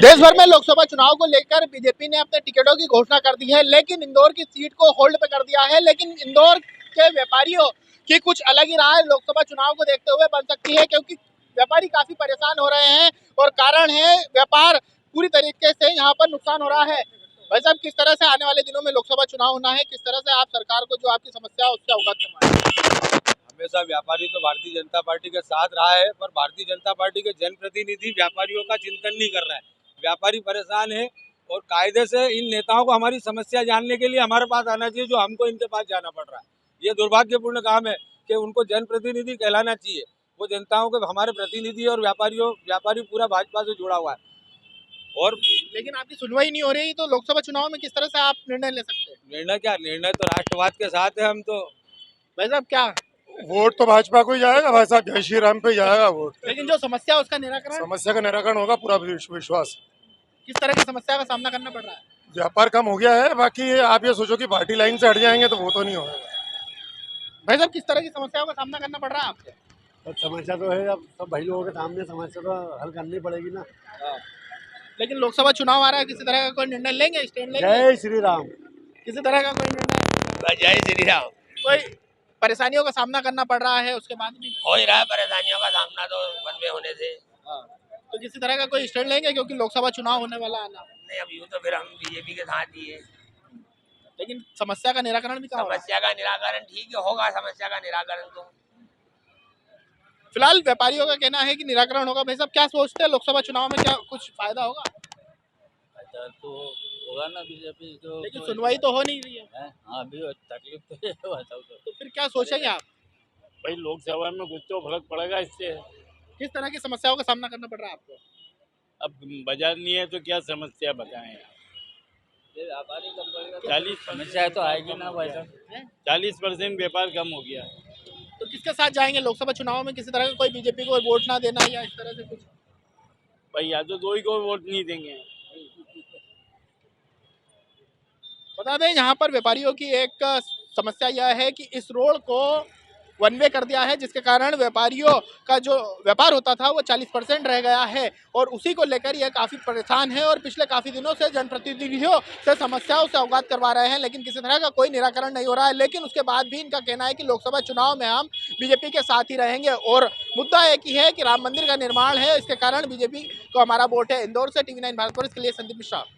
देश भर में लोकसभा चुनाव को लेकर बीजेपी ने अपने टिकटों की घोषणा कर दी है, लेकिन इंदौर की सीट को होल्ड पे कर दिया है। लेकिन इंदौर के व्यापारियों की कुछ अलग ही राय लोकसभा चुनाव को देखते हुए बन सकती है, क्योंकि व्यापारी काफी परेशान हो रहे हैं और कारण है व्यापार पूरी तरीके से यहाँ पर नुकसान हो रहा है। भाई साहब, किस तरह से आने वाले दिनों में लोकसभा चुनाव होना है, किस तरह से आप सरकार को जो आपकी समस्या है उससे अवगत करवाएं? हमेशा व्यापारी तो भारतीय जनता पार्टी के साथ रहा है, पर भारतीय जनता पार्टी के जनप्रतिनिधि व्यापारियों का चिंतन नहीं कर रहे हैं। व्यापारी परेशान है और कायदे से इन नेताओं को हमारी समस्या जानने के लिए हमारे पास आना चाहिए, जो हमको इनके पास जाना पड़ रहा है। ये दुर्भाग्यपूर्ण काम है कि उनको जनप्रतिनिधि कहलाना चाहिए। वो जनताओं के हमारे प्रतिनिधि और व्यापारी पूरा भाजपा से जुड़ा हुआ है। और लेकिन आपकी सुनवाई नहीं हो रही, तो लोकसभा चुनाव में किस तरह से आप निर्णय ले सकते हैं? निर्णय क्या, निर्णय तो राष्ट्रवाद के साथ है। हम तो भाई साहब, क्या वोट तो भाजपा को ही जाएगा भाई साहब, जय श्री राम पे ही जाएगा वोट। लेकिन जो समस्या है उसका निराकरण, समस्या का निराकरण होगा, पूरा विश्वास। किस तरह की समस्या का सामना करना पड़ रहा है? व्यापार कम हो गया है, बाकी आप ये सोचो कि पार्टी लाइन से हट जाएंगे तो वो तो नहीं होगा। भाई साहब, किस तरह की समस्याओं का सामना करना पड़ रहा है आपको? तो समस्या तो है, अब सब भाई लोगों के सामने समस्या तो हल करनी पड़ेगी ना। लेकिन लोकसभा चुनाव आ रहा है, किसी तरह का कोई निर्णय लेंगे, स्टैंड लेंगे? जय श्री राम। किसी तरह का कोई निर्णय, जय श्री राम। कोई परेशानियों का सामना करना पड़ रहा है उसके बाद भी? हो ही रहा है परेशानियों का सामना तो वन में होने से। तो किसी तरह का कोई स्टैंड लेंगे, क्योंकि लोकसभा चुनाव होने वाला है ना। नहीं, अब यूँ तो फिर हम बीजेपी के साथ ही है। लेकिन समस्या का निराकरण भी कहाँ हो रहा है? समस्या का निराकरण ठीक है, होगा समस्या का निराकरण तो। फिलहाल व्यापारियों का कहना है कि निराकरण होगा। भाई साहब, क्या सोचते हैं, लोकसभा चुनाव में क्या कुछ फायदा होगा? तो होगा ना बीजेपी तो। लेकिन सुनवाई तो हो नहीं रही है। हाँ, अभी तकलीफ तो है बताओ तो फिर क्या सोचेंगे आप? भाई लोकसभा में कुछ तो फर्क पड़ेगा इससे। किस तरह की समस्याओं का सामना करना पड़ रहा है आपको? अब बाजार नहीं है तो क्या समस्या बताएं। 40 समस्या तो आएगी ना भाई साहब। 40% व्यापार कम हो गया। तो किसके साथ जाएंगे लोकसभा चुनाव में? किसी तरह का कोई बीजेपी को वोट ना देना या इस तरह से कुछ? भाई या तो दो ही को वोट नहीं देंगे। बता दें, यहाँ पर व्यापारियों की एक समस्या यह है कि इस रोड को वन वे कर दिया है, जिसके कारण व्यापारियों का जो व्यापार होता था वो 40% रह गया है और उसी को लेकर यह काफ़ी परेशान है और पिछले काफ़ी दिनों से जनप्रतिनिधियों से समस्याओं से अवगत करवा रहे हैं, लेकिन किसी तरह का कोई निराकरण नहीं हो रहा है। लेकिन उसके बाद भी इनका कहना है कि लोकसभा चुनाव में हम बीजेपी के साथ ही रहेंगे और मुद्दा एक ही है कि राम मंदिर का निर्माण है, इसके कारण बीजेपी को हमारा वोट है। इंदौर से TV9 भारत पर इसके लिए संदीप मिश्रा।